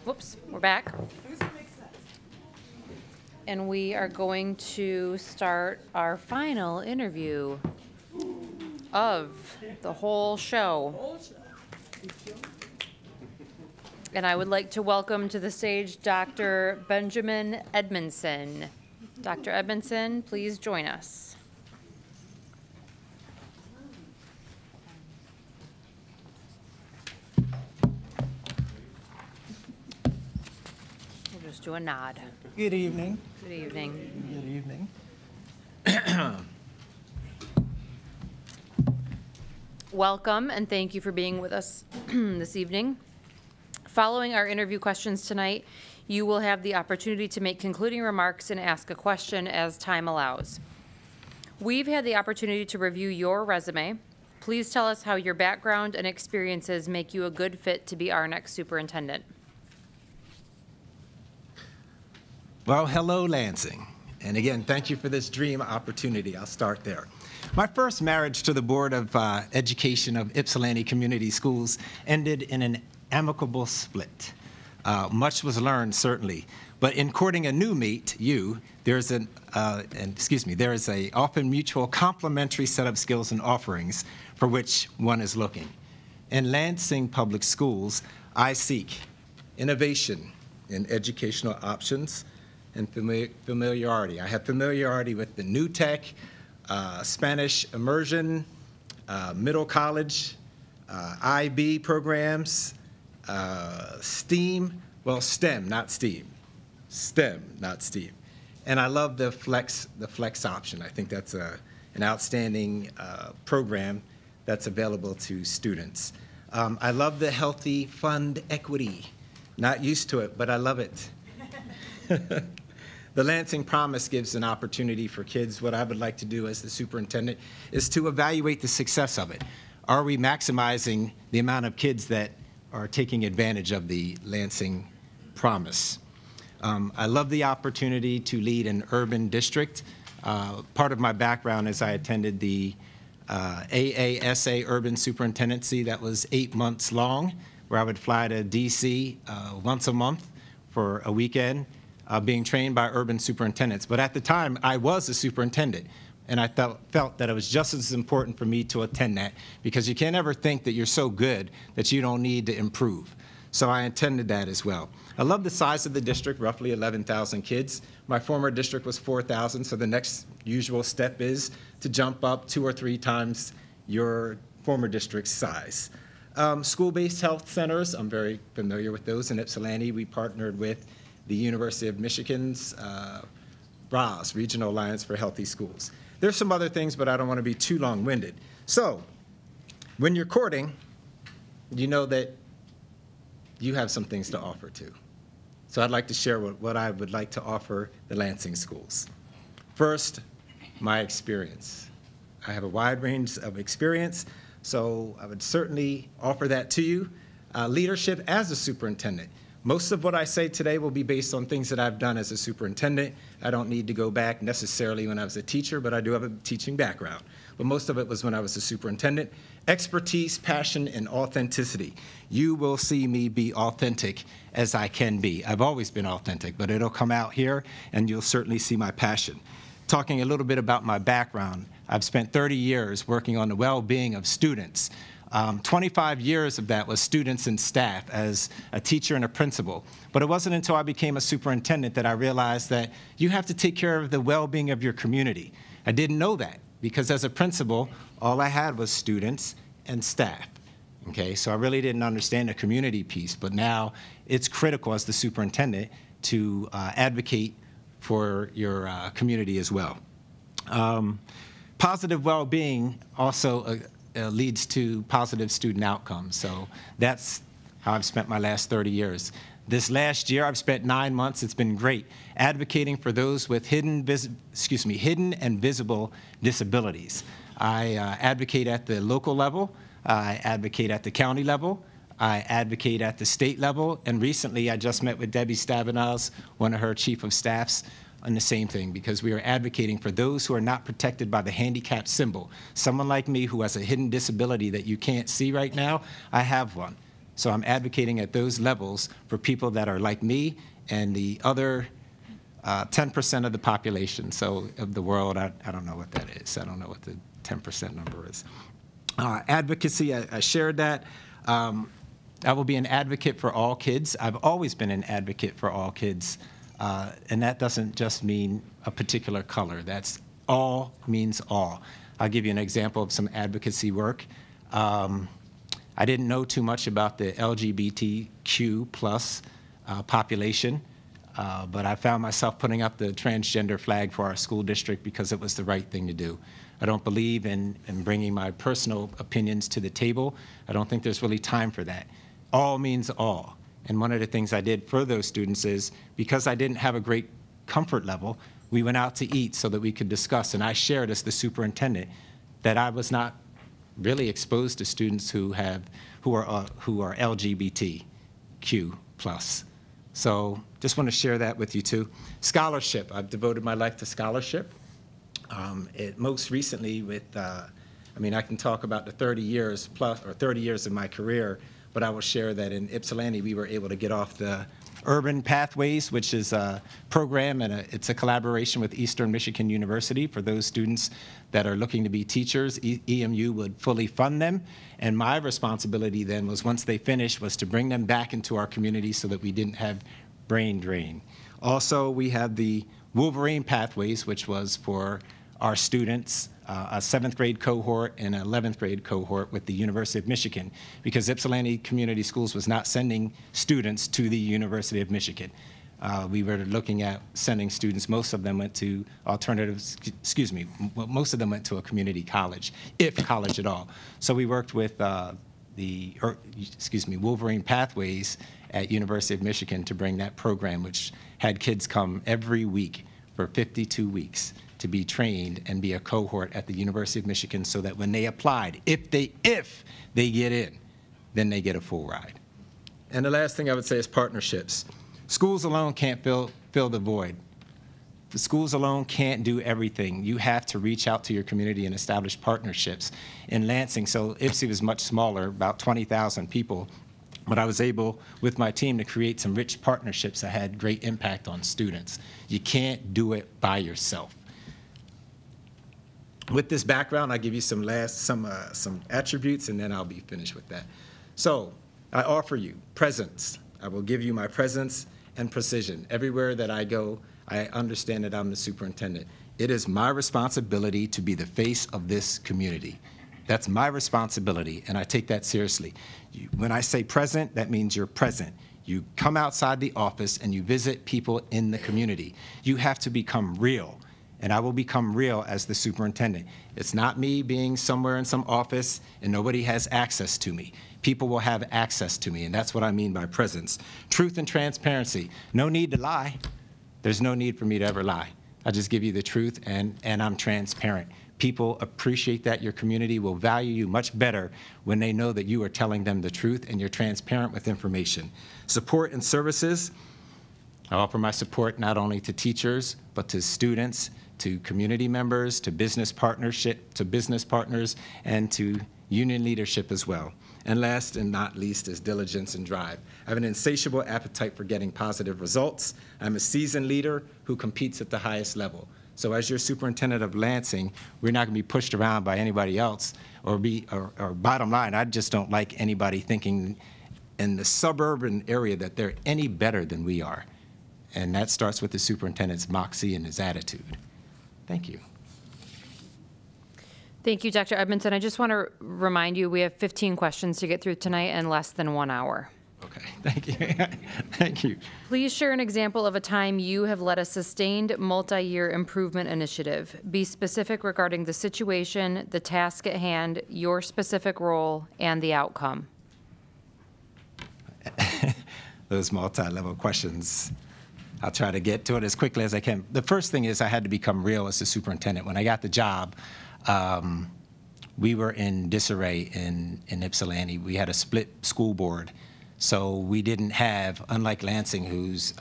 Whoops, we're back. And we are going to start our final interview of the whole show. And I would like to welcome to the stage Dr. Benjamin Edmonson. Dr. Edmonson, please join us. We'll just do a nod. Good evening. Good evening. Good evening. Welcome and thank you for being with us this evening. Following our interview questions tonight, you will have the opportunity to make concluding remarks and ask a question as time allows. We've had the opportunity to review your resume. Please tell us how your background and experiences make you a good fit to be our next superintendent. Well, hello, Lansing. And again, thank you for this dream opportunity. I'll start there. My first marriage to the Board of Education of Ypsilanti Community Schools ended in an amicable split. Much was learned, certainly. But in courting a new mate, there is a often mutual complementary set of skills and offerings for which one is looking. In Lansing Public Schools, I seek innovation in educational options and familiarity. I have familiarity with the new tech, Spanish immersion, middle college, IB programs, STEAM, well, STEM, not STEAM. STEM, not STEAM. And I love the flex option. I think that's an outstanding program that's available to students. I love the healthy fund equity. Not used to it, but I love it. The Lansing Promise gives an opportunity for kids. What I would like to do as the superintendent is to evaluate the success of it. Are we maximizing the amount of kids that are taking advantage of the Lansing Promise? I love the opportunity to lead an urban district. Part of my background is I attended the AASA Urban Superintendency that was 8 months long, where I would fly to DC once a month for a weekend, being trained by urban superintendents. But at the time, I was a superintendent, and I felt that it was just as important for me to attend that, because you can't ever think that you're so good that you don't need to improve. So I attended that as well. I love the size of the district, roughly 11,000 kids. My former district was 4,000, so the next usual step is to jump up 2 or 3 times your former district's size. School-based health centers, I'm very familiar with those. In Ypsilanti, we partnered with the University of Michigan's RAS, Regional Alliance for Healthy Schools. There's some other things, but I don't want to be too long-winded. So when you're courting, you know that you have some things to offer too. So I'd like to share what I would like to offer the Lansing schools. First, my experience. I have a wide range of experience, so I would certainly offer that to you. Leadership as a superintendent. Most of what I say today will be based on things that I've done as a superintendent. I don't need to go back necessarily when I was a teacher, but I do have a teaching background. But most of it was when I was a superintendent. Expertise, passion, and authenticity. You will see me be authentic as I can be. I've always been authentic, but it'll come out here, and you'll certainly see my passion. Talking a little bit about my background, I've spent 30 years working on the well-being of students. 25 years of that was students and staff as a teacher and a principal. But it wasn't until I became a superintendent that I realized that you have to take care of the well-being of your community. I didn't know that because as a principal, all I had was students and staff. Okay, so I really didn't understand the community piece, but now it's critical as the superintendent to advocate for your community as well. Positive well-being also leads to positive student outcomes. So that's how I've spent my last 30 years. This last year, I've spent 9 months. It's been great advocating for those with hidden and visible disabilities. I advocate at the local level. I advocate at the county level. I advocate at the state level. And recently, I just met with Debbie Stabenaz, one of her chief of staffs, on the same thing, because we are advocating for those who are not protected by the handicap symbol. Someone like me who has a hidden disability that you can't see right now, I have one. So I'm advocating at those levels for people that are like me and the other 10% of the population, so of the world. I don't know what that is. I don't know what the 10% number is. Advocacy, I shared that. I will be an advocate for all kids. I've always been an advocate for all kids, and that doesn't just mean a particular color. That's all means all. I'll give you an example of some advocacy work. I didn't know too much about the LGBTQ plus population, but I found myself putting up the transgender flag for our school district because it was the right thing to do. I don't believe in bringing my personal opinions to the table. I don't think there's really time for that. All means all. And one of the things I did for those students is, because I didn't have a great comfort level, we went out to eat so that we could discuss. And I shared as the superintendent that I was not really exposed to students who are LGBTQ plus. So just want to share that with you too. Scholarship, I've devoted my life to scholarship. Most recently with, I can talk about the 30 years plus, or 30 years of my career, but I will share that in Ypsilanti we were able to get off the Urban Pathways, which is a program, and it's a collaboration with Eastern Michigan University for those students that are looking to be teachers. EMU would fully fund them, and my responsibility then was, once they finished, was to bring them back into our community so that we didn't have brain drain. Also, we have the Wolverine Pathways, which was for our students, a 7th grade cohort and an 11th grade cohort with the University of Michigan, because Ypsilanti Community Schools was not sending students to the University of Michigan. We were looking at sending students, most of them went to most of them went to a community college, if college at all. So we worked with Wolverine Pathways at University of Michigan to bring that program, which had kids come every week for 52 weeks to be trained and be a cohort at the University of Michigan, so that when they applied, if they get in, then they get a full ride. And the last thing I would say is partnerships. Schools alone can't fill the void. The schools alone can't do everything. You have to reach out to your community and establish partnerships. In Lansing, so Ypsi was much smaller, about 20,000 people, but I was able, with my team, to create some rich partnerships that had great impact on students. You can't do it by yourself. With this background, I'll give you some attributes, and then I'll be finished with that. So I offer you presence. I will give you my presence and precision. Everywhere that I go, I understand that I'm the superintendent. It is my responsibility to be the face of this community. That's my responsibility, and I take that seriously. When I say present, that means you're present. You come outside the office and you visit people in the community. You have to become real, and I will become real as the superintendent. It's not me being somewhere in some office and nobody has access to me. People will have access to me, and that's what I mean by presence. Truth and transparency. No need to lie. There's no need for me to ever lie. I just give you the truth, and I'm transparent. People appreciate that. Your community will value you much better when they know that you are telling them the truth and you're transparent with information. Support and services. I offer my support not only to teachers, but to students, to community members, to business partners, and to union leadership as well. And last and not least is diligence and drive. I have an insatiable appetite for getting positive results. I'm a seasoned leader who competes at the highest level. So as your superintendent of Lansing, we're not going to be pushed around by anybody else, or bottom line, I just don't like anybody thinking in the suburban area that they're any better than we are. And that starts with the superintendent's moxie and his attitude. Thank you. Thank you, Dr. Edmonson. I just want to remind you, we have 15 questions to get through tonight in less than 1 hour. Okay, thank you. Thank you. Please share an example of a time you have led a sustained multi-year improvement initiative. Be specific regarding the situation, the task at hand, your specific role, and the outcome. Those multi-level questions, I'll try to get to it as quickly as I can. The first thing is I had to become real as the superintendent. When I got the job, we were in disarray in Ypsilanti. We had a split school board. So we didn't have, unlike Lansing, whose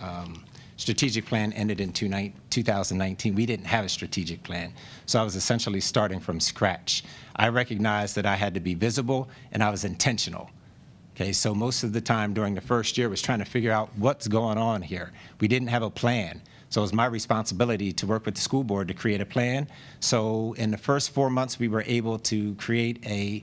strategic plan ended in 2019, we didn't have a strategic plan. So I was essentially starting from scratch. I recognized that I had to be visible, and I was intentional. Okay, so most of the time during the first year was trying to figure out what's going on here. We didn't have a plan. So it was my responsibility to work with the school board to create a plan. So in the first 4 months, we were able to create a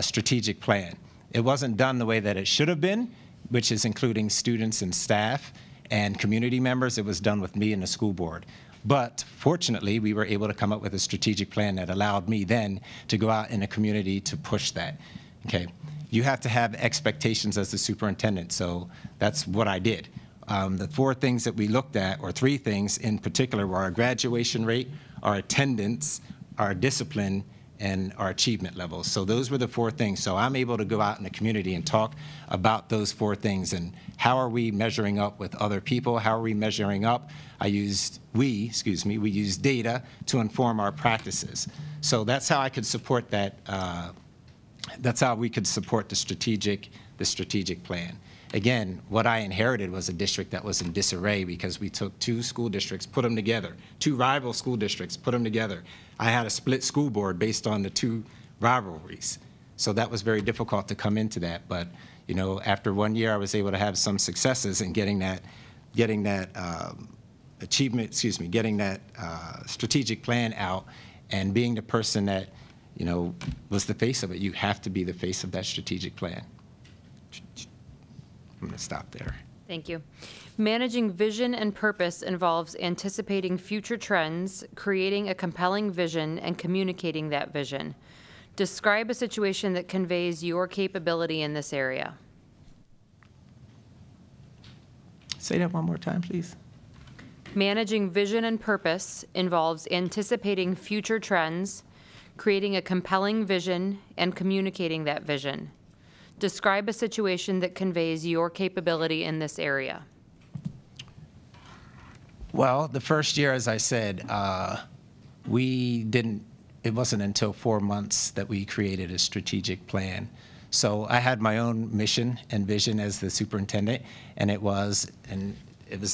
strategic plan. It wasn't done the way that it should have been, which is including students and staff and community members. It was done with me and the school board. But fortunately, we were able to come up with a strategic plan that allowed me then to go out in the community to push that. Okay, you have to have expectations as the superintendent, so that's what I did. The 4 things that we looked at, or 3 things in particular, were our graduation rate, our attendance, our discipline, and our achievement levels. So those were the 4 things. So I'm able to go out in the community and talk about those 4 things and how are we measuring up with other people? How are we measuring up? We used data to inform our practices. So that's how I could support that. That's how we could support the strategic plan. Again, what I inherited was a district that was in disarray because we took 2 school districts, put them together, 2 rival school districts, put them together. I had a split school board based on the 2 rivalries. So that was very difficult to come into that. But, you know, after 1 year, I was able to have some successes in getting that strategic plan out and being the person that, you know, was the face of it. You have to be the face of that strategic plan. I'm going to stop there. Thank you. Managing vision and purpose involves anticipating future trends, creating a compelling vision, and communicating that vision. Describe a situation that conveys your capability in this area. Say that one more time, please. Managing vision and purpose involves anticipating future trends, creating a compelling vision, and communicating that vision. Describe a situation that conveys your capability in this area. Well, the first year, as I said, it wasn't until 4 months that we created a strategic plan. So I had my own mission and vision as the superintendent, and it was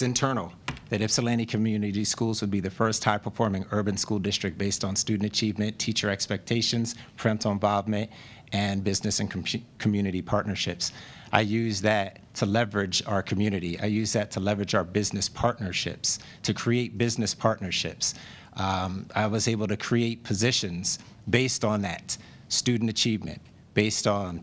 internal, that Ypsilanti Community Schools would be the first high-performing urban school district based on student achievement, teacher expectations, parental involvement, and business and community partnerships. I use that to leverage our community. I use that to leverage our business partnerships, to create business partnerships. I was able to create positions based on that, student achievement, based on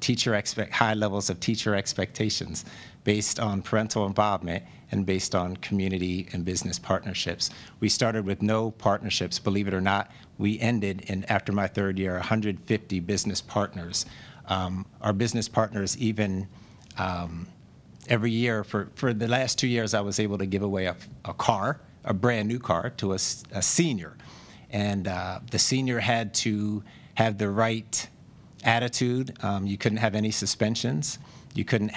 high levels of teacher expectations, based on parental involvement, and based on community and business partnerships. We started with no partnerships, believe it or not. We ended after my 3rd year, 150 business partners. Our business partners even, every year, for the last 2 years, I was able to give away a car, a brand new car, to a senior. And the senior had to have the right attitude. You couldn't have any suspensions. You could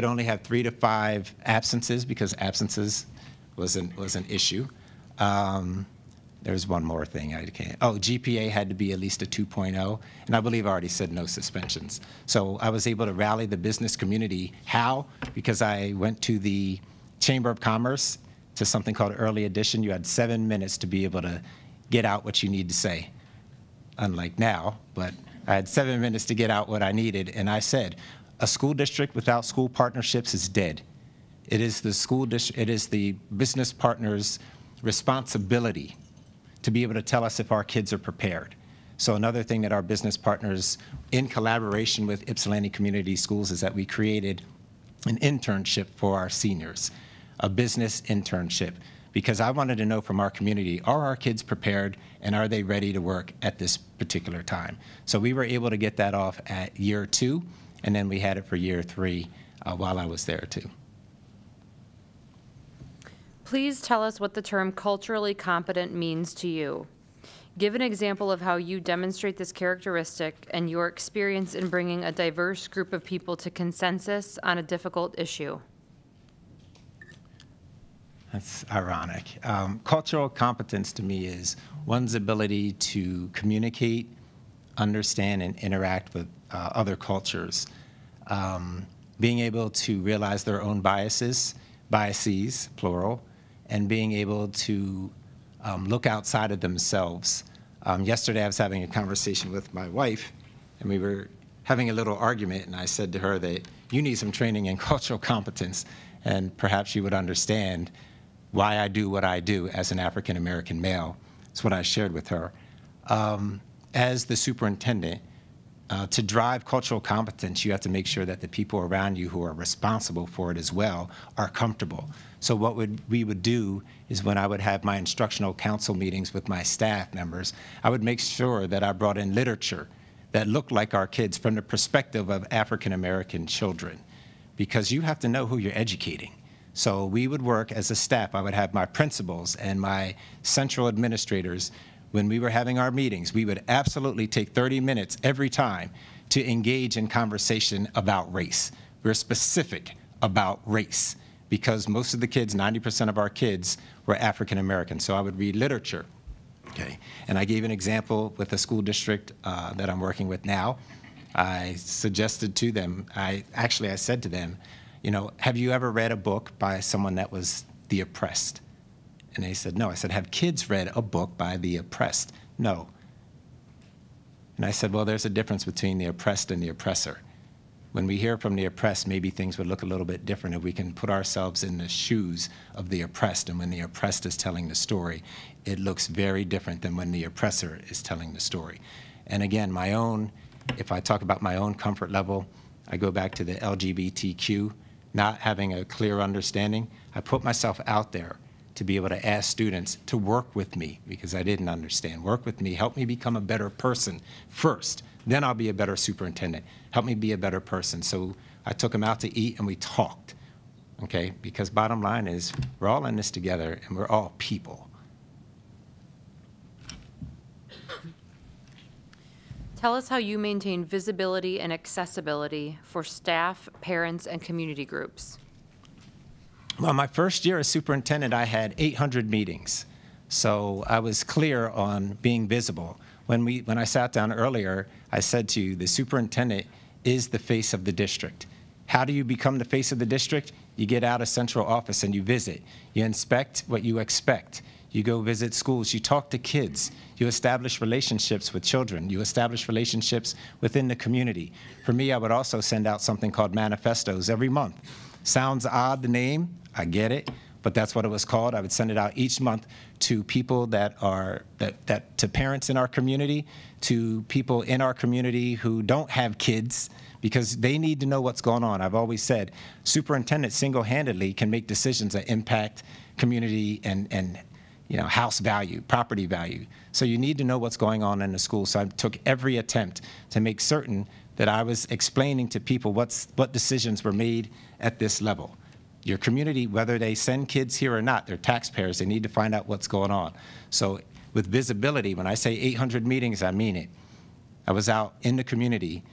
only have 3 to 5 absences because absences was an issue. There's one more thing I can't. Oh, GPA had to be at least a 2.0, and I believe I already said no suspensions. So I was able to rally the business community. How? Because I went to the Chamber of Commerce to something called Early Edition. You had 7 minutes to be able to get out what you need to say, unlike now, but I had 7 minutes to get out what I needed, and I said, a school district without school partnerships is dead. It is the business partners' responsibility to be able to tell us if our kids are prepared. So another thing that our business partners, in collaboration with Ypsilanti Community Schools, is that we created an internship for our seniors, a business internship, because I wanted to know from our community, are our kids prepared and are they ready to work at this particular time? So we were able to get that off at year 2, and then we had it for year 3 while I was there too. Please tell us what the term culturally competent means to you. Give an example of how you demonstrate this characteristic and your experience in bringing a diverse group of people to consensus on a difficult issue. That's ironic. Cultural competence to me is one's ability to communicate, understand, and interact with other cultures. Being able to realize their own biases, plural, and being able to look outside of themselves. Yesterday I was having a conversation with my wife, and we were having a little argument, and I said to her that you need some training in cultural competence, and perhaps you would understand why I do what I do as an African-American male. That's what I shared with her. As the superintendent, to drive cultural competence, you have to make sure that the people around you who are responsible for it as well are comfortable. So what we would do is when I would have my instructional council meetings with my staff members, I would make sure that I brought in literature that looked like our kids from the perspective of African-American children, because you have to know who you're educating. So we would work as a staff. I would have my principals and my central administrators. When we were having our meetings, we would absolutely take 30 minutes every time to engage in conversation about race. We're specific about race because most of the kids, 90% of our kids, were African American. So I would read literature, okay? And I gave an example with the school district that I'm working with now. I suggested to them, I said to them, you know, have you ever read a book by someone that was the oppressed? And they said, no. I said, have kids read a book by the oppressed? No. And I said, well, there's a difference between the oppressed and the oppressor. When we hear from the oppressed, maybe things would look a little bit different if we can put ourselves in the shoes of the oppressed. And when the oppressed is telling the story, it looks very different than when the oppressor is telling the story. And again, if I talk about my own comfort level, I go back to the LGBTQ, not having a clear understanding. I put myself out there to be able to ask students to work with me because I didn't understand. Work with me, help me become a better person first, then I'll be a better superintendent. Help me be a better person. So I took them out to eat and we talked, okay? Because bottom line is we're all in this together and we're all people. Tell us how you maintain visibility and accessibility for staff, parents, and community groups. Well, my first year as superintendent, I had 800 meetings. So I was clear on being visible. When I sat down earlier, I said to you, the superintendent is the face of the district. How do you become the face of the district? You get out of central office and you visit. You inspect what you expect. You go visit schools. You talk to kids. You establish relationships with children. You establish relationships within the community. For me, I would also send out something called manifestos every month. Sounds odd, the name. I get it, but that's what it was called. I would send it out each month to people to parents in our community, to people in our community who don't have kids, because they need to know what's going on. I've always said, superintendents single-handedly can make decisions that impact community and house value, property value. So you need to know what's going on in the school. So I took every attempt to make certain that I was explaining to people what decisions were made at this level. Your community, whether they send kids here or not, they're taxpayers. They need to find out what's going on. So with visibility, when I say 800 meetings, I mean it. I was out in the community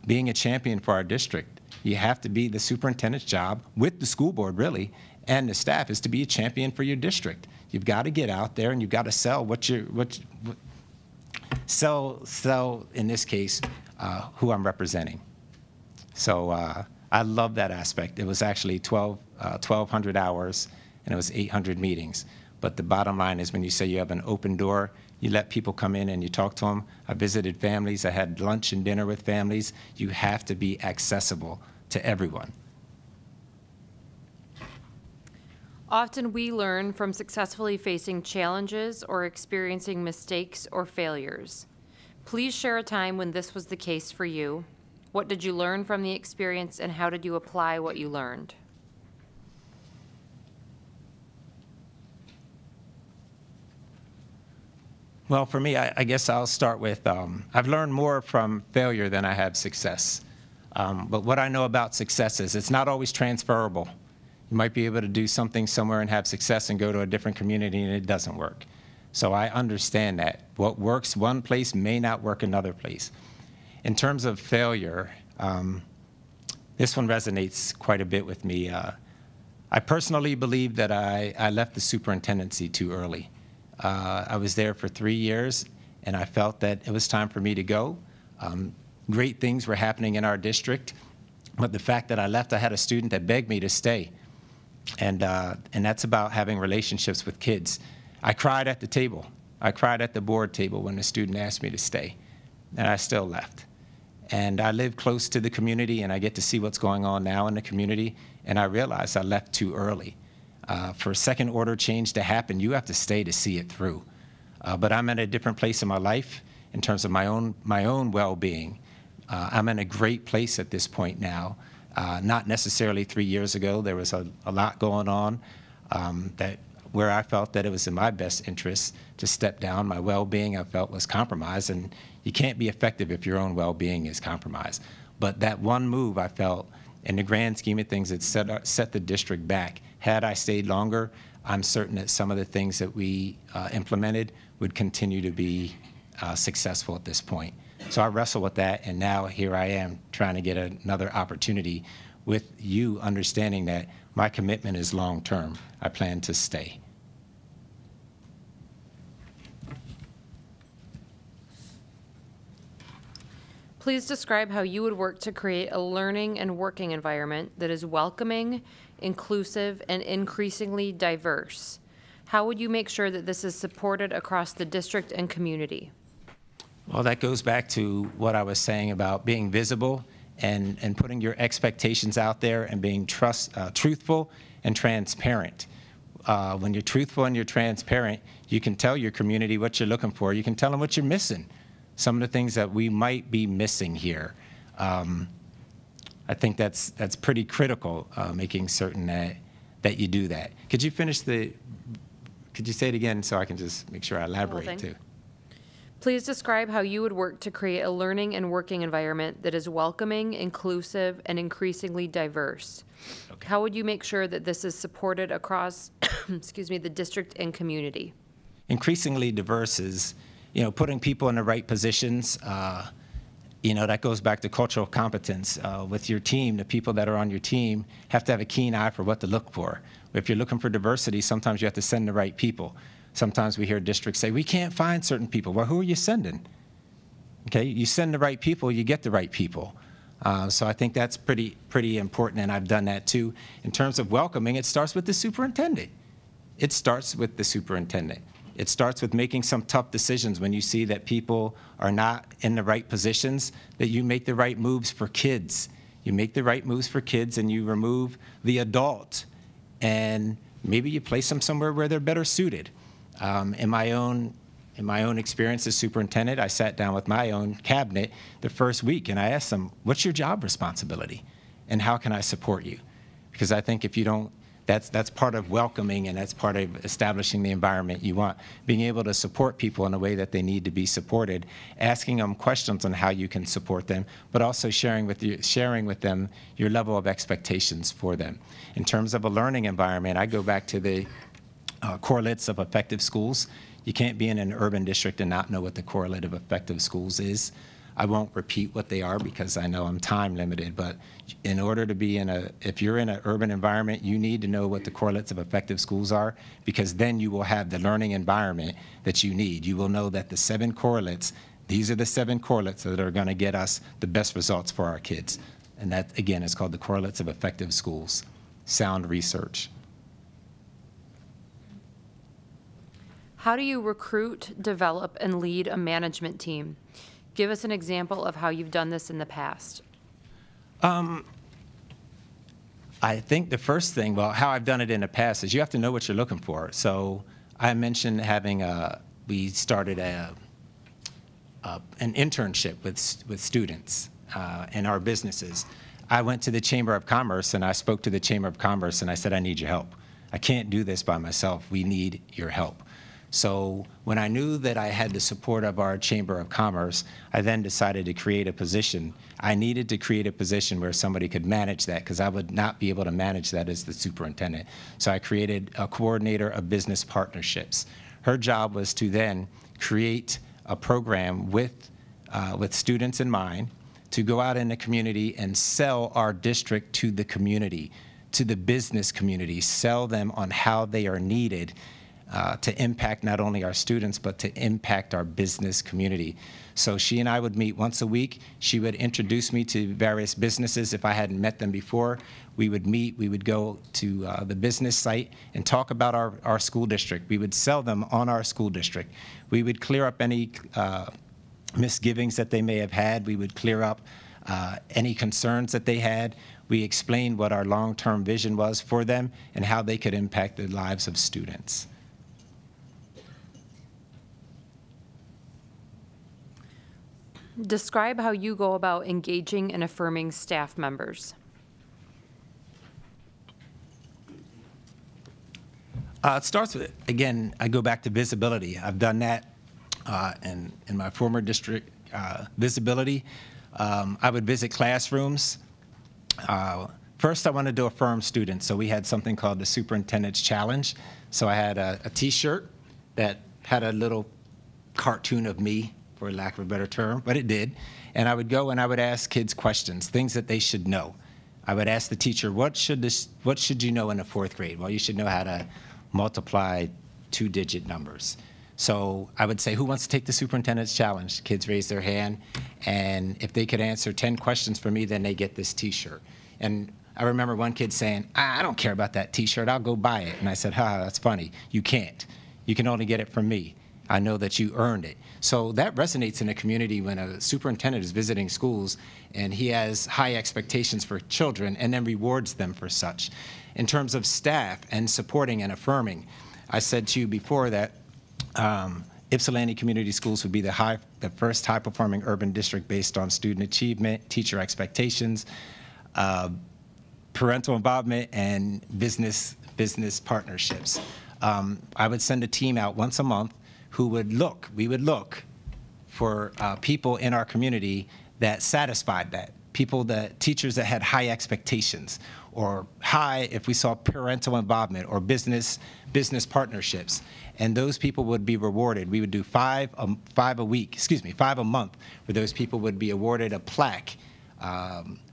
being a champion for our district. You have to be the superintendent's job with the school board, really, and the staff is to be a champion for your district. You've got to get out there and you've got to sell sell in this case, who I'm representing. So I love that aspect. It was actually 1,200 hours, and it was 800 meetings. But the bottom line is when you say you have an open door, you let people come in and you talk to them. I visited families. I had lunch and dinner with families. You have to be accessible to everyone. Often we learn from successfully facing challenges or experiencing mistakes or failures. Please share a time when this was the case for you. What did you learn from the experience, and how did you apply what you learned? Well, for me, I guess I'll start with, I've learned more from failure than I have success. But what I know about success is it's not always transferable. You might be able to do something somewhere and have success and go to a different community and it doesn't work. So I understand that. What works one place may not work another place. In terms of failure, this one resonates quite a bit with me. I personally believe that I left the superintendency too early. I was there for 3 years, and I felt that it was time for me to go. Great things were happening in our district, but the fact that I left, I had a student that begged me to stay. And that's about having relationships with kids. I cried at the table. I cried at the board table when the student asked me to stay, and I still left. And I live close to the community, and I get to see what's going on now in the community, and I realized I left too early. For a second-order change to happen, you have to stay to see it through. But I'm at a different place in my life in terms of my own well-being. I'm in a great place at this point now. Not necessarily 3 years ago. There was a lot going on where I felt that it was in my best interest to step down. My well-being, I felt, was compromised, and you can't be effective if your own well-being is compromised. But that one move, I felt, in the grand scheme of things, it set the district back. Had I stayed longer, I'm certain that some of the things that we implemented would continue to be successful at this point. So I wrestle with that, and now here I am trying to get another opportunity with you understanding that my commitment is long-term. I plan to stay. Please describe how you would work to create a learning and working environment that is welcoming, inclusive, and increasingly diverse. How would you make sure that this is supported across the district and community? Well, that goes back to what I was saying about being visible and putting your expectations out there and being truthful and transparent. When you're truthful and you're transparent, you can tell your community what you're looking for. You can tell them what you're missing. Some of the things that we might be missing here. I think that's pretty critical, making certain that you do that. Could you say it again so I can just make sure I elaborate too? Please describe how you would work to create a learning and working environment that is welcoming, inclusive, and increasingly diverse. Okay. How would you make sure that this is supported across, the district and community? Increasingly diverse is, putting people in the right positions. That goes back to cultural competence. With your team, the people that are on your team have to have a keen eye for what to look for. If you're looking for diversity, sometimes you have to send the right people. Sometimes we hear districts say, we can't find certain people. Well, who are you sending? Okay, you send the right people, you get the right people. So I think that's pretty important, and I've done that too. In terms of welcoming, it starts with the superintendent. It starts with the superintendent. It starts with making some tough decisions when you see that people are not in the right positions, that you make the right moves for kids. You make the right moves for kids, and you remove the adult, and maybe you place them somewhere where they're better suited. In my own experience as superintendent, I sat down with my own cabinet the first week, and I asked them, what's your job responsibility, and how can I support you? Because I think if you don't, that's part of welcoming, and that's part of establishing the environment you want. Being able to support people in the way that they need to be supported, asking them questions on how you can support them, but also sharing with them your level of expectations for them. In terms of a learning environment, I go back to the correlates of effective schools. You can't be in an urban district and not know what the correlate of effective schools is. I won't repeat what they are because I know I'm time limited, but in order to be if you're in an urban environment, you need to know what the correlates of effective schools are, because then you will have the learning environment that you need. You will know that the 7 correlates, these are the 7 correlates that are going to get us the best results for our kids. And that, again, is called the correlates of effective schools. Sound research. How do you recruit, develop, and lead a management team? Give us an example of how you've done this in the past. I think the first thing, how I've done it in the past is you have to know what you're looking for. So I mentioned we started an internship with students in our businesses. I went to the Chamber of Commerce, and I spoke to the Chamber of Commerce, and I said, I need your help. I can't do this by myself. We need your help. So when I knew that I had the support of our Chamber of Commerce, I then decided to create a position. I needed to create a position where somebody could manage that, because I would not be able to manage that as the superintendent. So I created a coordinator of business partnerships. Her job was to then create a program with students in mind to go out in the community and sell our district to the community, to the business community, sell them on how they are needed to impact not only our students, but to impact our business community. So she and I would meet once a week. She would introduce me to various businesses if I hadn't met them before. We would meet, we would go to the business site and talk about our school district. We would sell them on our school district. We would clear up any misgivings that they may have had. We would clear up any concerns that they had. We explained what our long-term vision was for them and how they could impact the lives of students. Describe how you go about engaging and affirming staff members. It starts with, again, I go back to visibility. I've done that in my former district, visibility. I would visit classrooms. First, I wanted to affirm students, so we had something called the Superintendent's Challenge. So I had a T-shirt that had a little cartoon of me, for lack of a better term, but it did. And I would go and I would ask kids questions, things that they should know. I would ask the teacher, what should you know in the 4th grade? Well, you should know how to multiply 2-digit numbers. So I would say, who wants to take the Superintendent's Challenge? Kids raise their hand, and if they could answer 10 questions for me, then they get this T-shirt. And I remember one kid saying, I don't care about that T-shirt, I'll go buy it. And I said, that's funny. You can't. You can only get it from me. I know that you earned it. So that resonates in the community when a superintendent is visiting schools and he has high expectations for children and then rewards them for such. In terms of staff and supporting and affirming, I said to you before that Ypsilanti Community Schools would be the first high-performing urban district based on student achievement, teacher expectations, parental involvement, and business partnerships. I would send a team out once a month who would look, we would look for people in our community that satisfied that, teachers that had high expectations, or high, if we saw parental involvement or business partnerships, and those people would be rewarded. We would do 5 a month, where those people would be awarded a plaque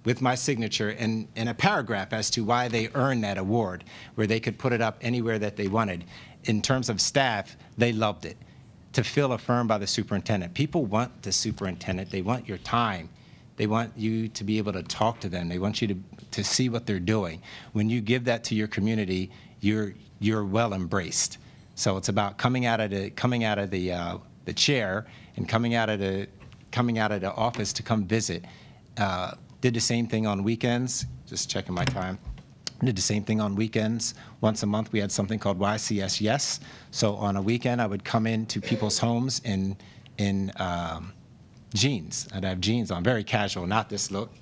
with my signature and a paragraph as to why they earned that award, where they could put it up anywhere that they wanted. In terms of staff, they loved it. To feel affirmed by the superintendent. People want the superintendent. They want your time. They want you to be able to talk to them. They want you to see what they're doing. When you give that to your community, you're well embraced. So it's about coming out of the chair and coming out of the office to come visit. Did the same thing on weekends. Just checking my time. Did the same thing on weekends. Once a month, we had something called YCS Yes. So on a weekend, I would come into people's homes in jeans. I'd have jeans on, very casual, not this look,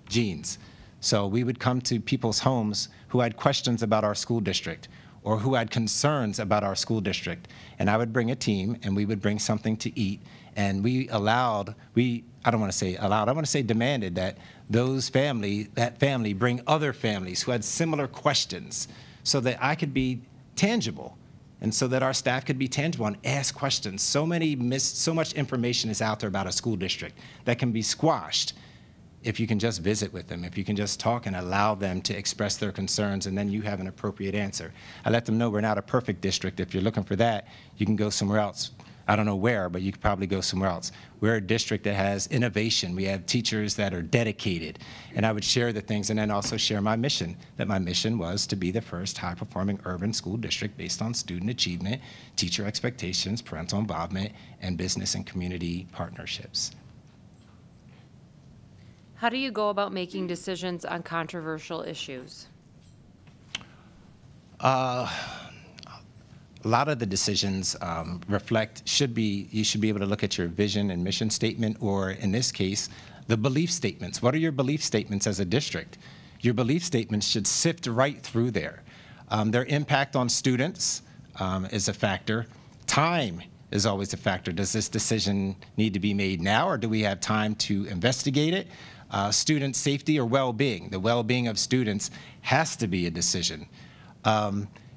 jeans. So we would come to people's homes who had questions about our school district or who had concerns about our school district. And I would bring a team, and we would bring something to eat. And I don't want to say allowed, I want to say demanded that that family bring other families who had similar questions so that I could be tangible and so that our staff could be tangible and ask questions. So much information is out there about a school district that can be squashed if you can just visit with them, if you can just talk and allow them to express their concerns, and then you have an appropriate answer. I let them know we're not a perfect district. If you're looking for that, you can go somewhere else. I don't know where, but you could probably go somewhere else. We're a district that has innovation. We have teachers that are dedicated. And I would share the things and then also share my mission, that my mission was to be the first high-performing urban school district based on student achievement, teacher expectations, parental involvement, and business and community partnerships. How do you go about making decisions on controversial issues? A lot of the decisions you should be able to look at your vision and mission statement, or in this case, the belief statements. What are your belief statements as a district? Your belief statements should sift right through there. Their impact on students is a factor. Time is always a factor. Does this decision need to be made now, or do we have time to investigate it? Student safety or well-being. The well-being of students has to be a decision.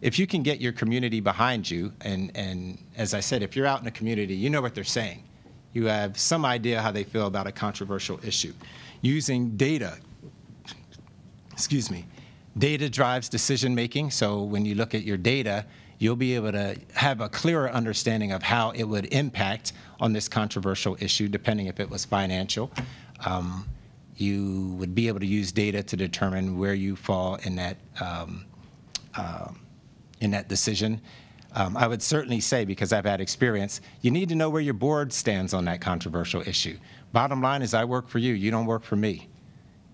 If you can get your community behind you, and as I said, if you're out in the community, you know what they're saying. You have some idea how they feel about a controversial issue. Using data, data drives decision making. So when you look at your data, you'll be able to have a clearer understanding of how it would impact on this controversial issue, depending if it was financial. You would be able to use data to determine where you fall in that decision. I would certainly say, because I've had experience, you need to know where your board stands on that controversial issue. Bottom line is I work for you, you don't work for me.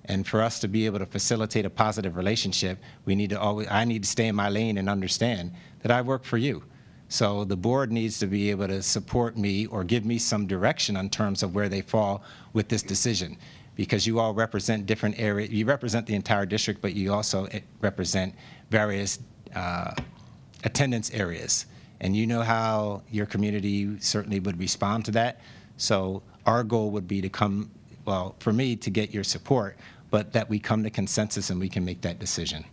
And for us to be able to facilitate a positive relationship, I need to stay in my lane and understand that I work for you. So the board needs to be able to support me or give me some direction in terms of where they fall with this decision, because you all represent different areas. You represent the entire district, but you also represent various attendance areas. And you know how your community certainly would respond to that. So our goal would be to come, well, for me, to get your support, but that we come to consensus and we can make that decision.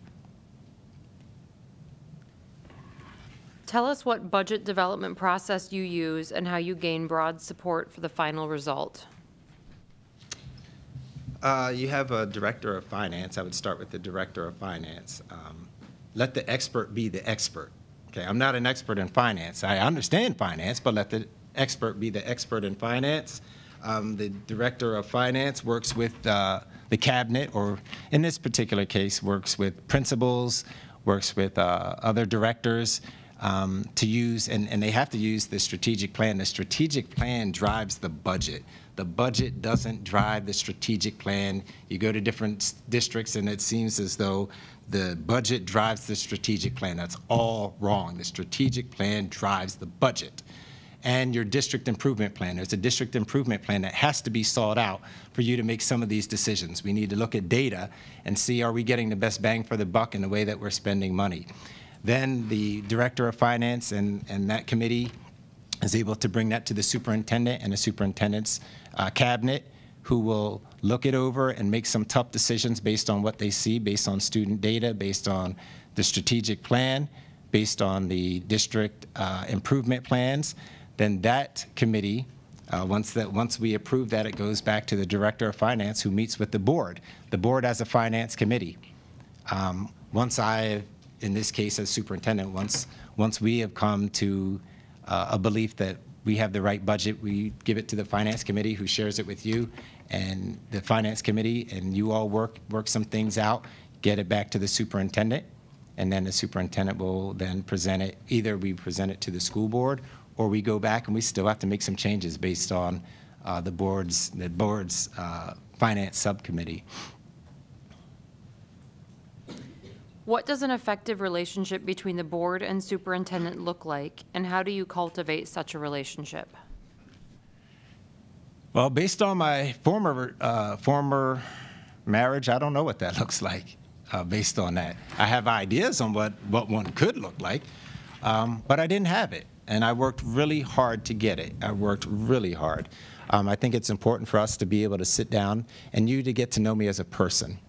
Tell us what budget development process you use and how you gain broad support for the final result. You have a director of finance. I would start with the director of finance. Let the expert be the expert. Okay, I'm not an expert in finance. I understand finance, but let the expert be the expert in finance. The director of finance works with the cabinet, or in this particular case, works with principals, works with other directors to use, and they have to use the strategic plan. The strategic plan drives the budget. The budget doesn't drive the strategic plan. You go to different districts and it seems as though the budget drives the strategic plan. That's all wrong. The strategic plan drives the budget. And your district improvement plan. There's a district improvement plan that has to be sought out for you to make some of these decisions. We need to look at data and see, are we getting the best bang for the buck in the way that we're spending money? Then the director of finance and that committee is able to bring that to the superintendent and the superintendent's cabinet, who will look it over and make some tough decisions based on what they see, based on student data, based on the strategic plan, based on the district improvement plans. Then that committee, once we approve that, it goes back to the director of finance, who meets with the board as a finance committee. Once in this case as superintendent, once we have come to a belief that we have the right budget, we give it to the finance committee, who shares it with you and the finance committee, and you all work some things out, get it back to the superintendent, and then the superintendent will then present it. Either we present it to the school board, or we go back and we still have to make some changes based on the board's finance subcommittee. What does an effective relationship between the board and superintendent look like, and how do you cultivate such a relationship? Well, based on my former marriage, I don't know what that looks like. Based on that, I have ideas on what one could look like, but I didn't have it. And I worked really hard to get it. I worked really hard. I think it's important for us to be able to sit down and you to get to know me as a person,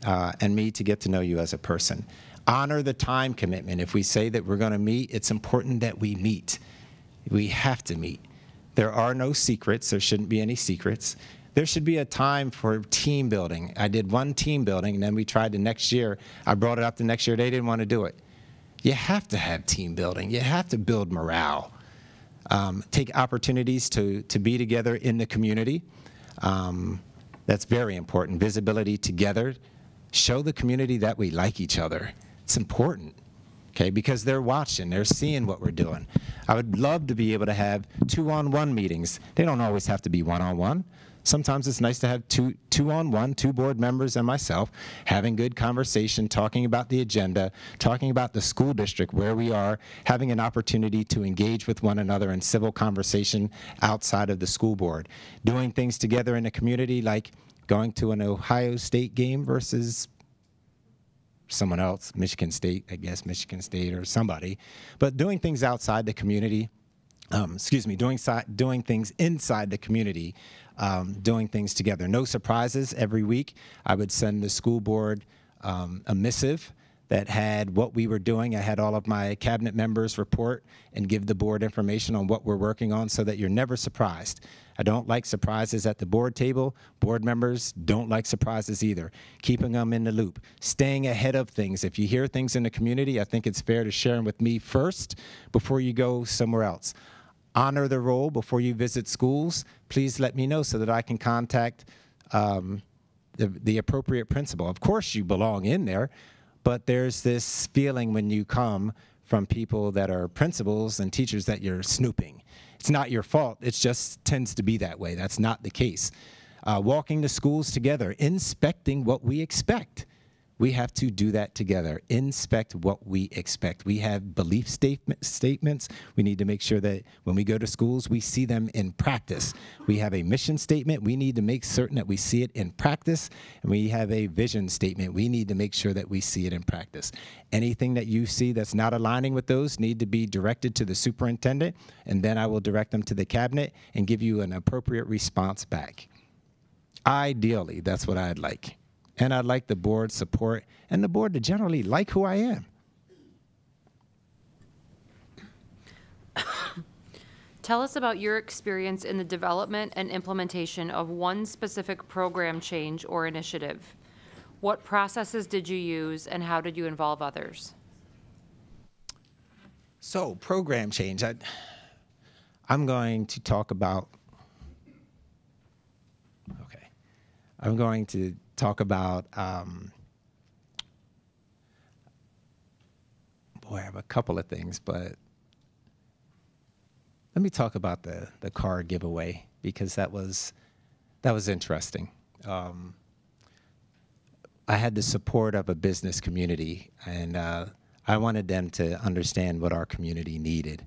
and me to get to know you as a person. Honor the time commitment. If we say that we're going to meet, it's important that we meet. We have to meet. There are no secrets. There shouldn't be any secrets. There should be a time for team building. I did one team building, and then we tried the next year. I brought it up the next year. They didn't want to do it. You have to have team building. You have to build morale. Take opportunities to be together in the community. That's very important. Visibility together. Show the community that we like each other. It's important, okay, because they're watching. They're seeing what we're doing. I would love to be able to have two-on-one meetings. They don't always have to be one-on-one. Sometimes it's nice to have two-on-one, two board members and myself, having good conversation, talking about the agenda, talking about the school district, where we are, having an opportunity to engage with one another in civil conversation outside of the school board, doing things together in the community, like going to an Ohio State game versus someone else, Michigan State, I guess, Michigan State or somebody, but doing things outside the community, doing things inside the community, doing things together. No surprises. Every week I would send the school board a missive that had what we were doing. I had all of my cabinet members report and give the board information on what we're working on, so that you're never surprised. I don't like surprises at the board table. Board members don't like surprises either. Keeping them in the loop, staying ahead of things. If you hear things in the community, I think it's fair to share them with me first before you go somewhere else. Honor the role before you visit schools. Please let me know so that I can contact the appropriate principal. Of course you belong in there, but there's this feeling when you come from people that are principals and teachers that you're snooping. It's not your fault. It just tends to be that way. That's not the case. Walking to schools together, inspecting what we expect. We have to do that together, inspect what we expect. We have belief statements. We need to make sure that when we go to schools, we see them in practice. We have a mission statement. We need to make certain that we see it in practice. And we have a vision statement. We need to make sure that we see it in practice. Anything that you see that's not aligning with those need to be directed to the superintendent, and then I will direct them to the cabinet and give you an appropriate response back. Ideally, that's what I'd like. And I'd like the board's support and the board to generally like who I am. Tell us about your experience in the development and implementation of one specific program change or initiative. What processes did you use and how did you involve others? So, program change. I'm going to talk about, I'm going to talk about, I have a couple of things, but let me talk about the car giveaway, because that was interesting. I had the support of a business community, and I wanted them to understand what our community needed,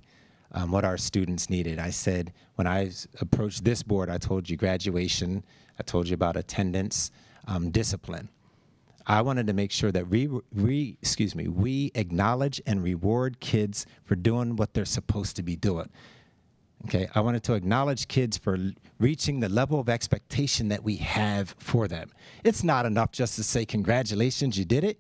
what our students needed. I said, when I approached this board, I told you graduation, I told you about attendance, discipline. I wanted to make sure that we acknowledge and reward kids for doing what they're supposed to be doing. Okay, I wanted to acknowledge kids for reaching the level of expectation that we have for them. It's not enough just to say, congratulations, you did it.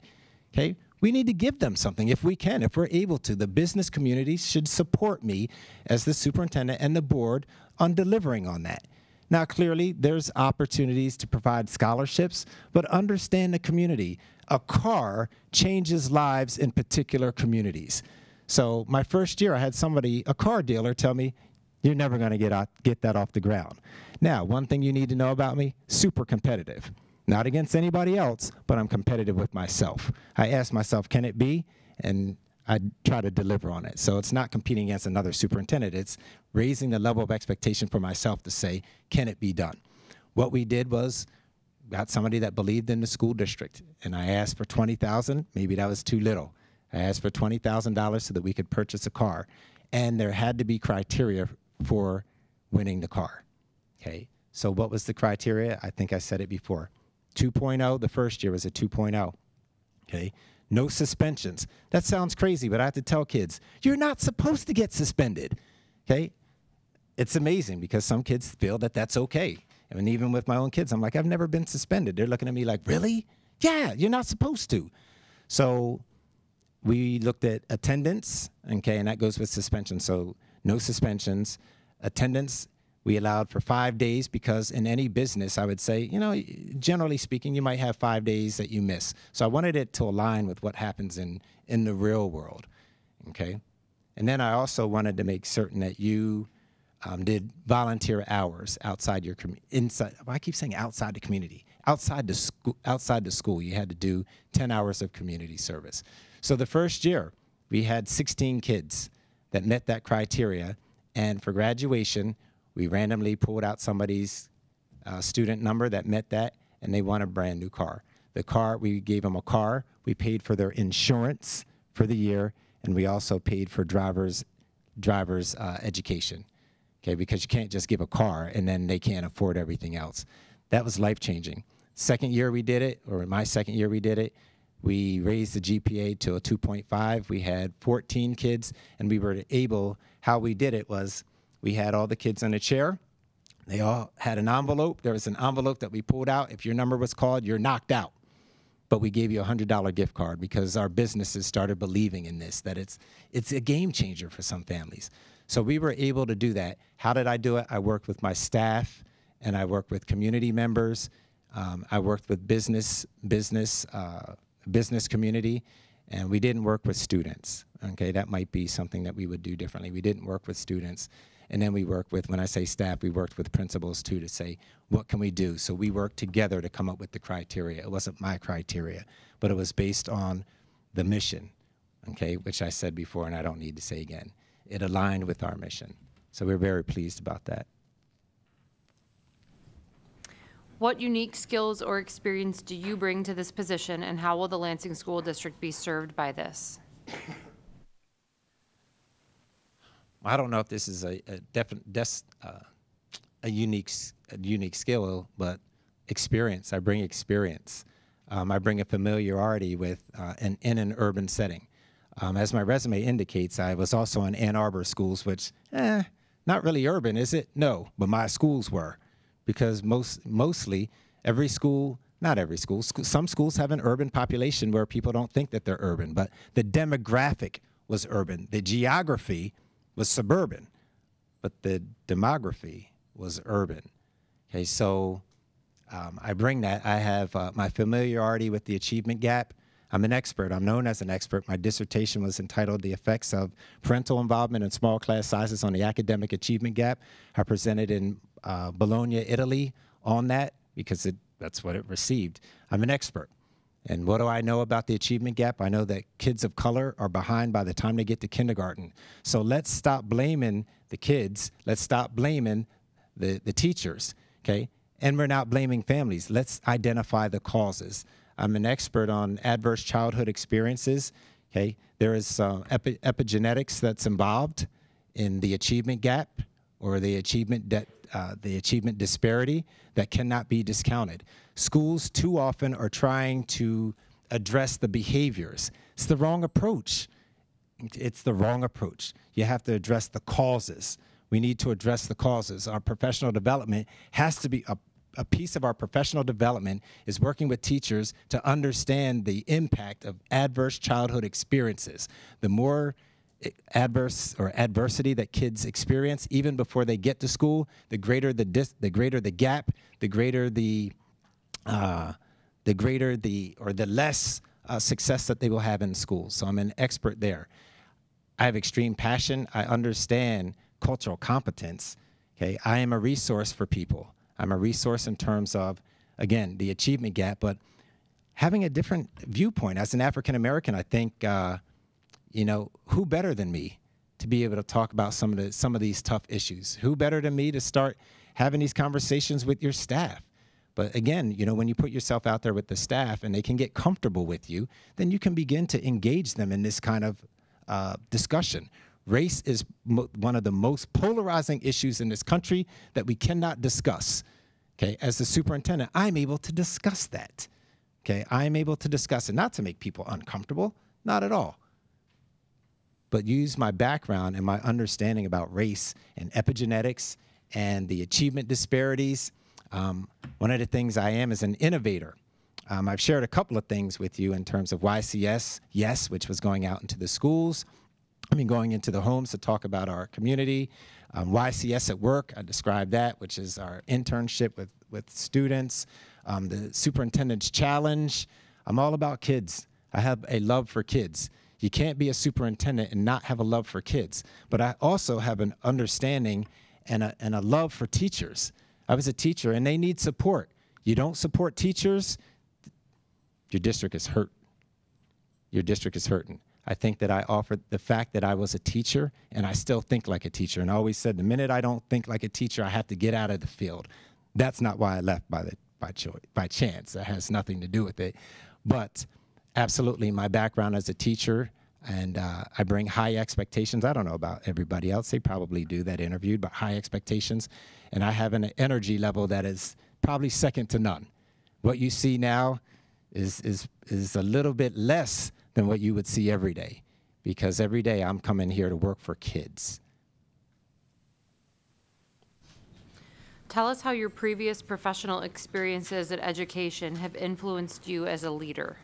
Okay, we need to give them something if we can, if we're able to. The business community should support me as the superintendent and the board on delivering on that. Now, clearly, there's opportunities to provide scholarships, but understand the community. A car changes lives in particular communities. So my first year, I had somebody, a car dealer, tell me, you're never going to get that off the ground. Now, one thing you need to know about me, super competitive. Not against anybody else, but I'm competitive with myself. I ask myself, can it be? And I try to deliver on it. So it's not competing against another superintendent. It's raising the level of expectation for myself to say, can it be done? What we did was got somebody that believed in the school district, and I asked for $20,000. Maybe that was too little. I asked for $20,000 so that we could purchase a car, and there had to be criteria for winning the car. Okay, so what was the criteria? I think I said it before. 2.0, the first year was a 2.0. Okay. No suspensions. That sounds crazy, but I have to tell kids, you're not supposed to get suspended, okay? It's amazing because some kids feel that that's okay. And even with my own kids, I'm like, I've never been suspended. They're looking at me like, really? Yeah, you're not supposed to. So we looked at attendance, okay, and that goes with suspension. So no suspensions. Attendance, we allowed for 5 days because in any business, I would say, you know, generally speaking, you might have 5 days that you miss. So I wanted it to align with what happens in the real world, okay? And then I also wanted to make certain that you did volunteer hours outside your inside. I keep saying outside the community, outside the school. You had to do 10 hours of community service. So the first year, we had 16 kids that met that criteria, and for graduation, we randomly pulled out somebody's student number that met that, and they won a brand new car. The car, we gave them a car. We paid for their insurance for the year, and we also paid for driver's education, okay? Because you can't just give a car and then they can't afford everything else. That was life-changing. Second year we did it, or in my second year we did it, we raised the GPA to a 2.5. We had 14 kids, and we were able, how we did it was, we had all the kids in a chair. They all had an envelope. There was an envelope that we pulled out. If your number was called, you're knocked out. But we gave you a $100 gift card because our businesses started believing in this, that it's a game changer for some families. So we were able to do that. How did I do it? I worked with my staff, and I worked with community members. I worked with business community, and we didn't work with students. Okay, that might be something that we would do differently. We didn't work with students. And then we worked with, when I say staff, we worked with principals too to say, what can we do? So we worked together to come up with the criteria. It wasn't my criteria, but it was based on the mission. okay, which I said before and I don't need to say again. It aligned with our mission. So we're very pleased about that. What unique skills or experience do you bring to this position, and how will the Lansing School District be served by this? I don't know if this is a unique skill, but experience. I bring experience. I bring a familiarity with in an urban setting. As my resume indicates, I was also in Ann Arbor schools, which, not really urban, is it? No, but my schools were, because mostly every school, not every school, some schools have an urban population where people don't think that they're urban, but the demographic was urban. The geography was suburban, but the demography was urban. Okay, so I bring that. I have my familiarity with the achievement gap. I'm an expert. I'm known as an expert. My dissertation was entitled "The Effects of Parental Involvement in Small Class Sizes on the Academic Achievement Gap." I presented in Bologna, Italy on that because that's what it received. I'm an expert. And what do I know about the achievement gap? I know that kids of color are behind by the time they get to kindergarten. So let's stop blaming the kids. Let's stop blaming the teachers, okay? And we're not blaming families. Let's identify the causes. I'm an expert on adverse childhood experiences, okay? There is epigenetics that's involved in the achievement gap or the achievement disparity that cannot be discounted. Schools too often are trying to address the behaviors. It's the wrong approach. It's the wrong approach. You have to address the causes. We need to address the causes. Our professional development has to be a piece of our professional development is working with teachers to understand the impact of adverse childhood experiences. The more adversity that kids experience even before they get to school, the greater the gap, the less success that they will have in school. So I'm an expert there. I have extreme passion. I understand cultural competence. Okay, I am a resource for people. I'm a resource in terms of, again, the achievement gap, but having a different viewpoint. As an African American, I think, who better than me to be able to talk about some of these tough issues? Who better than me to start having these conversations with your staff? But again, when you put yourself out there with the staff and they can get comfortable with you, then you can begin to engage them in this kind of discussion. Race is one of the most polarizing issues in this country that we cannot discuss. Okay, as the superintendent, I'm able to discuss that. Okay, I'm able to discuss it, not to make people uncomfortable, not at all, but use my background and my understanding about race and epigenetics and the achievement disparities. One of the things I am is an innovator. I've shared a couple of things with you in terms of YCS, yes, which was going out into the schools. Going into the homes to talk about our community. YCS at Work, I described that, which is our internship with students. The Superintendent's Challenge. I'm all about kids. I have a love for kids. You can't be a superintendent and not have a love for kids. But I also have an understanding and a love for teachers. I was a teacher, and they need support. You don't support teachers, your district is hurt. Your district is hurting. I think that I offered the fact that I was a teacher, and I still think like a teacher, and I always said the minute I don't think like a teacher, I have to get out of the field. That's not why I left by chance. That has nothing to do with it. But absolutely, my background as a teacher, and I bring high expectations. I don't know about everybody else. They probably do that interviewed, but high expectations. And I have an energy level that is probably second to none. What you see now is a little bit less than what you would see every day, because every day I'm coming here to work for kids. Tell us how your previous professional experiences in education have influenced you as a leader.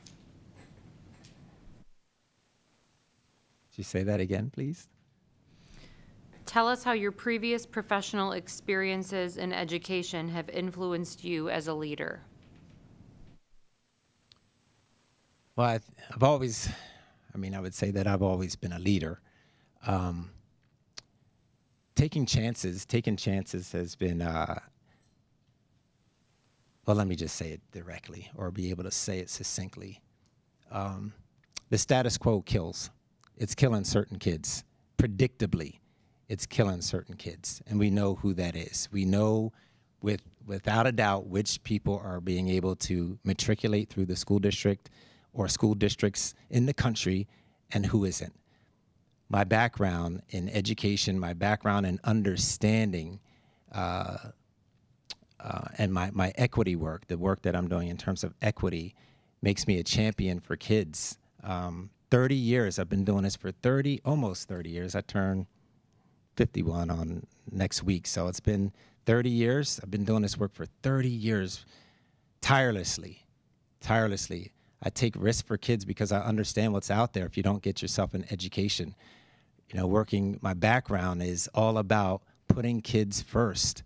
Could you say that again, please? Tell us how your previous professional experiences in education have influenced you as a leader. Well, I've always, I would say that I've always been a leader. Taking chances has been, well, let me just say it directly or be able to say it succinctly. The status quo kills. it's killing certain kids. Predictably, it's killing certain kids, and we know who that is. We know without a doubt which people are being able to matriculate through the school district or school districts in the country and who isn't. My background in education, my background in understanding, and my equity work, the work that I'm doing in terms of equity, makes me a champion for kids. 30 years, I've been doing this for almost 30 years. I turn 51 on next week, so it's been 30 years. I've been doing this work for 30 years, tirelessly. I take risks for kids because I understand what's out there if you don't get yourself an education. You know, my background is all about putting kids first,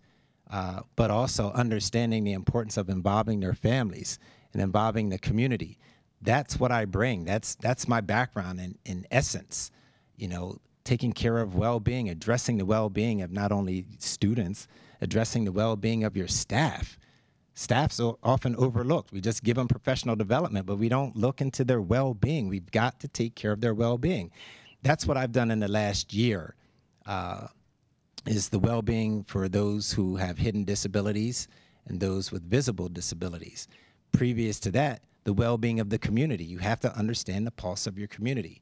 but also understanding the importance of involving their families and involving the community. That's what I bring. That's my background in essence. You know, taking care of well-being, addressing the well-being of not only students, addressing the well-being of your staff. Staff's often overlooked. We just give them professional development, but we don't look into their well-being. We've got to take care of their well-being. That's what I've done in the last year, is the well-being for those who have hidden disabilities and those with visible disabilities. Previous to that, the well-being of the community. You have to understand the pulse of your community.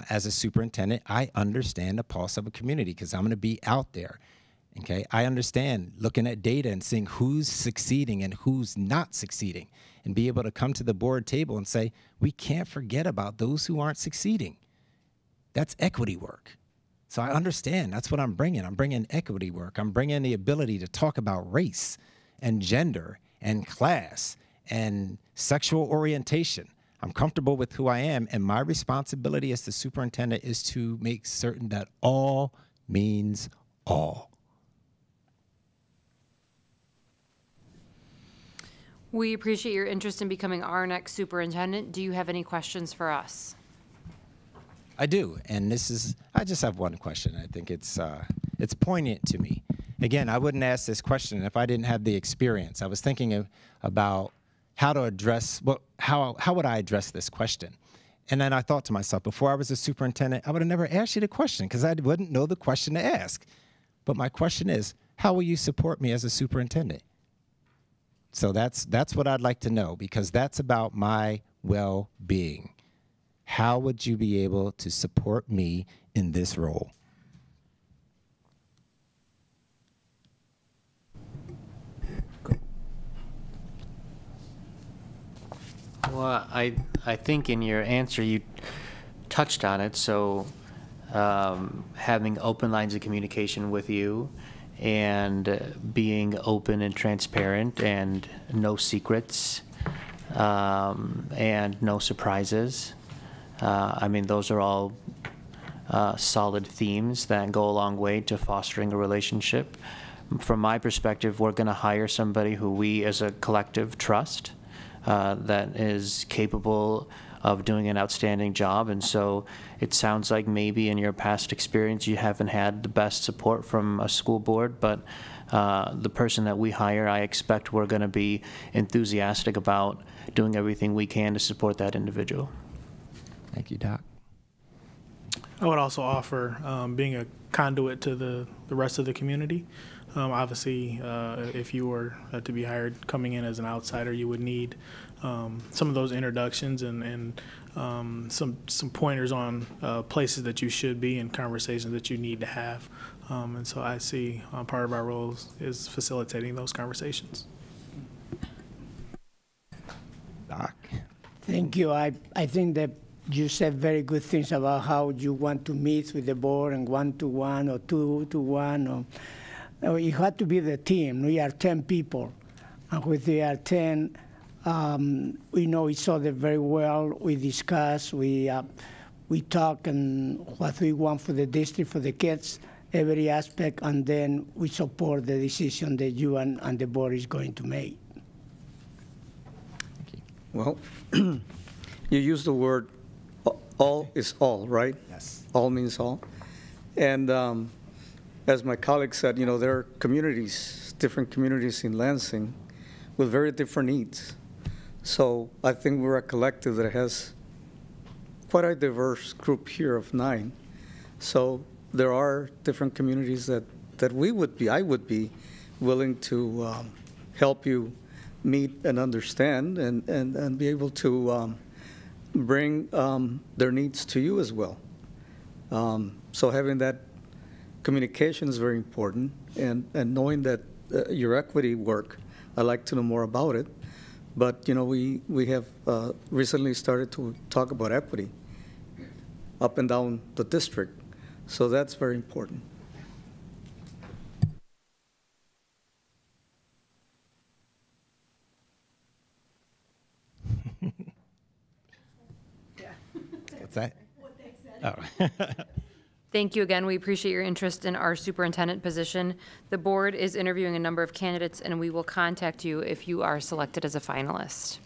As a superintendent, I understand the pulse of a community because I'm going to be out there. Okay, I understand looking at data and seeing who's succeeding and who's not succeeding, and be able to come to the board table and say, we can't forget about those who aren't succeeding. That's equity work. So I understand that's what I'm bringing. I'm bringing equity work. I'm bringing the ability to talk about race and gender and class and sexual orientation. I'm comfortable with who I am, and my responsibility as the superintendent is to make certain that all means all. We appreciate your interest in becoming our next superintendent. Do you have any questions for us? I do, and I just have one question. I think it's poignant to me. Again, I wouldn't ask this question if I didn't have the experience. I was thinking about how to address, how would I address this question? And then I thought to myself, before I was a superintendent, I would have never asked you the question because I wouldn't know the question to ask. But my question is, how will you support me as a superintendent? So that's what I'd like to know, because that's about my well-being. How would you be able to support me in this role? Well, I think in your answer you touched on it. So having open lines of communication with you and being open and transparent and no secrets and no surprises. I mean, those are all solid themes that go a long way to fostering a relationship. From my perspective, we're going to hire somebody who we as a collective trust, that is capable of doing an outstanding job. And so it sounds like maybe in your past experience you haven't had the best support from a school board, but the person that we hire, I expect we're going to be enthusiastic about doing everything we can to support that individual. Thank you, Doc. I would also offer being a conduit to the rest of the community. Obviously, if you were to be hired coming in as an outsider, you would need some of those introductions and some pointers on places that you should be and conversations that you need to have. And so I see part of our roles is facilitating those conversations. Doc. Thank you. I think that you said very good things about how you want to meet with the board and 1-to-1 or 2-to-1. It had to be the team. We are 10 people. And with we are 10, we know each other very well. We discuss, we talk and what we want for the district, for the kids, every aspect, and then we support the decision that you and the board is going to make. Well, you use the word all is all, right? Yes. All means all. And as my colleague said, you know, there are communities, different communities in Lansing with very different needs. So I think we're a collective that has quite a diverse group here of 9. So there are different communities that I would be willing to help you meet and understand and be able to bring their needs to you as well. So having that communication is very important, and knowing that your equity work, I'd like to know more about it. But, you know, we have recently started to talk about equity up and down the district. So that's very important. What's that? Oh. Thank you again. We appreciate your interest in our superintendent position. The board is interviewing a number of candidates, and we will contact you if you are selected as a finalist.